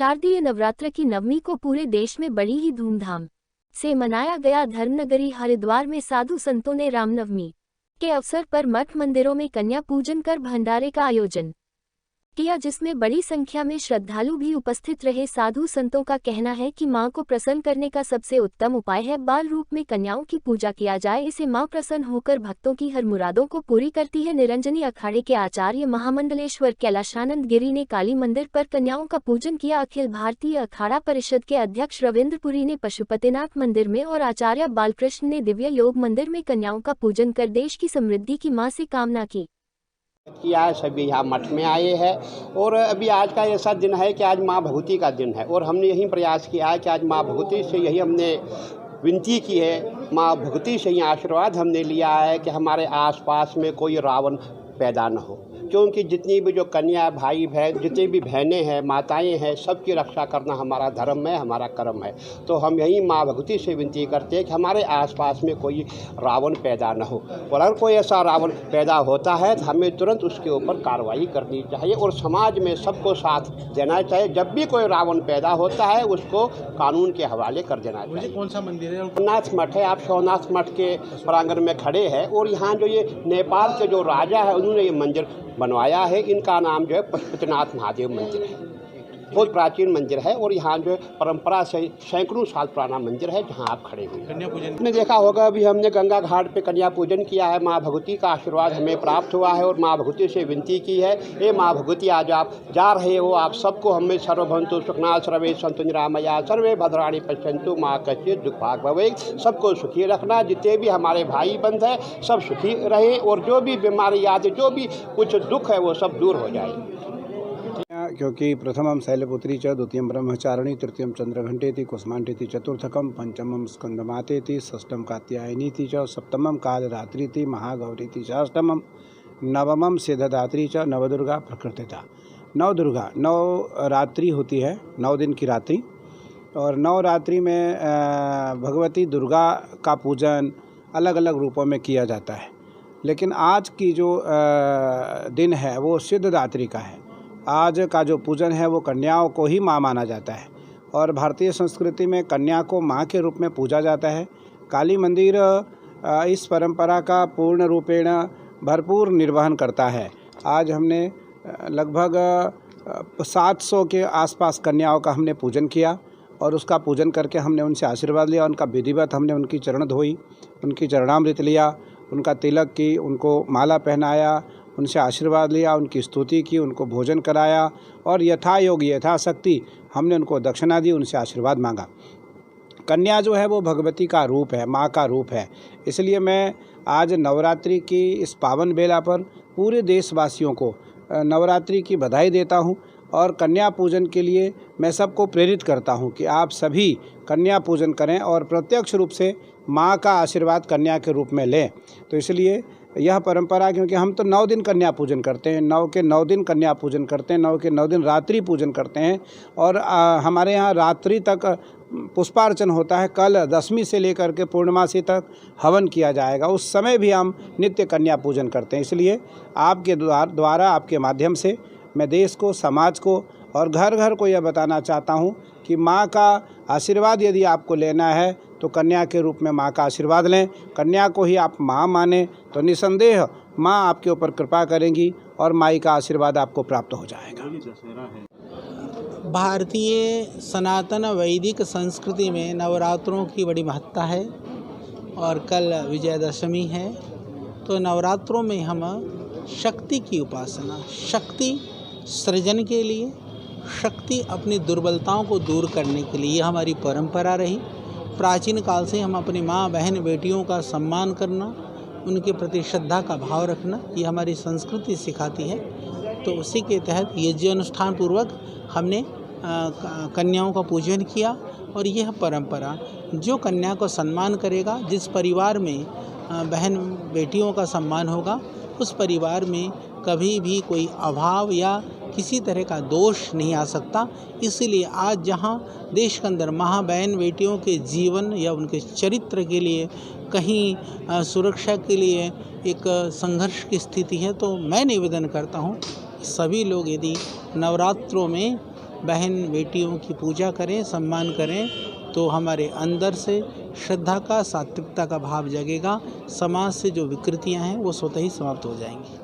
शारदीय नवरात्र की नवमी को पूरे देश में बड़ी ही धूमधाम से मनाया गया। धर्मनगरी हरिद्वार में साधु संतों ने रामनवमी के अवसर पर मठ मंदिरों में कन्या पूजन कर भंडारे का आयोजन किया, जिसमें बड़ी संख्या में श्रद्धालु भी उपस्थित रहे। साधु संतों का कहना है कि मां को प्रसन्न करने का सबसे उत्तम उपाय है बाल रूप में कन्याओं की पूजा किया जाए। इसे मां प्रसन्न होकर भक्तों की हर मुरादों को पूरी करती है। निरंजनी अखाड़े के आचार्य महामंडलेश्वर कैलाशानंद गिरी ने काली मंदिर पर कन्याओं का पूजन किया। अखिल भारतीय अखाड़ा परिषद के अध्यक्ष रविंद्रपुरी ने पशुपतिनाथ मंदिर में और आचार्य बालकृष्ण ने दिव्य योग मंदिर में कन्याओं का पूजन कर देश की समृद्धि की मां से कामना की। किया है। सभी यहाँ मठ में आए हैं और अभी आज का ऐसा दिन है कि आज माँ भगवती का दिन है और हमने यही प्रयास किया है कि आज माँ भगवती से यही हमने विनती की है। माँ भगवती से ही आशीर्वाद हमने लिया है कि हमारे आसपास में कोई रावण पैदा न हो, क्योंकि जितनी भी जो कन्या भाई बहन जितनी भी बहनें हैं माताएं हैं सबकी रक्षा करना हमारा धर्म है, हमारा कर्म है। तो हम यही माँ भगवती से विनती करते हैं कि हमारे आसपास में कोई रावण पैदा न हो और अगर कोई ऐसा रावण पैदा होता है तो हमें तुरंत उसके ऊपर कार्रवाई करनी चाहिए और समाज में सबको साथ देना चाहिए। जब भी कोई रावण पैदा होता है उसको कानून के हवाले कर देना चाहिए। कौन सा मंदिर है? सोमनाथ मठ है। आप सोमनाथ मठ के प्रांगण में खड़े हैं और यहाँ जो ये नेपाल के जो राजा है उन्होंने ये मंदिर बनवाया है। इनका नाम जो है पशुपतिनाथ महादेव मंदिर है। बहुत प्राचीन मंदिर है और यहाँ जो है परंपरा से सैकड़ों साल पुराना मंदिर है जहाँ आप खड़े हुए कन्या पूजन आपने देखा होगा। अभी हमने गंगा घाट पे कन्या पूजन किया है। माँ भगवती का आशीर्वाद हमें प्राप्त हुआ है और माँ भगवती से विनती की है, हे माँ भगवती आज आप जा रहे हो, आप सबको हमें सर्वभवन्तु सुखिनः सर्वे सन्तु निरामया सर्वे भद्राणि पश्यन्तु माँ कश्चित् दुःखभाग् भवेत्। सबको सुखी रखना, जितने भी हमारे भाई बंध है सब सुखी रहे और जो भी बीमारी याद जो भी कुछ दुख है वो सब दूर हो जाए। क्योंकि प्रथमं शैलपुत्री च द्वितीयं ब्रह्मचारिणी तृतीयं चंद्रघंटेति कुसुमांटेति चतुर्थकं पंचमं स्कंदमातेति षष्ठं कात्यायनीति च सप्तमं कालरात्रिति महागौरीति च अष्टमं नवमं सिद्धदात्री च नवदुर्गा प्रकृतिता। नवदुर्गा 9 रात्रि होती है, 9 दिन की रात्रि और 9 रात्रि में भगवती दुर्गा का पूजन अलग अलग रूपों में किया जाता है। लेकिन आज की जो दिन है वो सिद्धदात्री का है। आज का जो पूजन है वो कन्याओं को ही माँ माना जाता है और भारतीय संस्कृति में कन्या को माँ के रूप में पूजा जाता है। काली मंदिर इस परंपरा का पूर्ण रूपेण भरपूर निर्वहन करता है। आज हमने लगभग 700 के आसपास कन्याओं का हमने पूजन किया और उसका पूजन करके हमने उनसे आशीर्वाद लिया। उनका विधिवत हमने उनकी चरण धोई, उनकी चरणामृत लिया, उनका तिलक की, उनको माला पहनाया, उनसे आशीर्वाद लिया, उनकी स्तुति की, उनको भोजन कराया और यथा योग्य यथाशक्ति हमने उनको दक्षिणा दी, उनसे आशीर्वाद मांगा। कन्या जो है वो भगवती का रूप है, माँ का रूप है। इसलिए मैं आज नवरात्रि की इस पावन बेला पर पूरे देशवासियों को नवरात्रि की बधाई देता हूँ और कन्या पूजन के लिए मैं सबको प्रेरित करता हूँ कि आप सभी कन्या पूजन करें और प्रत्यक्ष रूप से माँ का आशीर्वाद कन्या के रूप में लें। तो इसलिए यह परंपरा, क्योंकि हम तो 9 दिन कन्या पूजन करते हैं, 9 के 9 दिन कन्या पूजन करते हैं, 9 के 9 दिन रात्रि पूजन करते हैं और हमारे यहाँ रात्रि तक पुष्पार्चन होता है। कल 10वीं से लेकर के पूर्णमासी तक हवन किया जाएगा, उस समय भी हम नित्य कन्या पूजन करते हैं। इसलिए आपके द्वारा आपके माध्यम से मैं देश को, समाज को और घर घर को यह बताना चाहता हूँ कि माँ का आशीर्वाद यदि आपको लेना है तो कन्या के रूप में माँ का आशीर्वाद लें। कन्या को ही आप माँ माने तो निसंदेह माँ आपके ऊपर कृपा करेंगी और माई का आशीर्वाद आपको प्राप्त हो जाएगा। भारतीय सनातन वैदिक संस्कृति में नवरात्रों की बड़ी महत्ता है और कल विजयदशमी है। तो नवरात्रों में हम शक्ति की उपासना, शक्ति सृजन के लिए, शक्ति अपनी दुर्बलताओं को दूर करने के लिए हमारी परंपरा रही। प्राचीन काल से हम अपनी माँ बहन बेटियों का सम्मान करना, उनके प्रति श्रद्धा का भाव रखना, ये हमारी संस्कृति सिखाती है। तो उसी के तहत यज्ञ अनुष्ठान पूर्वक हमने कन्याओं का पूजन किया और यह परंपरा जो कन्या को सम्मान करेगा, जिस परिवार में बहन बेटियों का सम्मान होगा, उस परिवार में कभी भी कोई अभाव या किसी तरह का दोष नहीं आ सकता। इसीलिए आज जहां देश के अंदर माँ बहन बेटियों के जीवन या उनके चरित्र के लिए कहीं सुरक्षा के लिए एक संघर्ष की स्थिति है, तो मैं निवेदन करता हूं सभी लोग यदि नवरात्रों में बहन बेटियों की पूजा करें, सम्मान करें, तो हमारे अंदर से श्रद्धा का, सात्विकता का भाव जगेगा। समाज से जो विकृतियां हैं वो स्वतः ही समाप्त हो जाएंगी।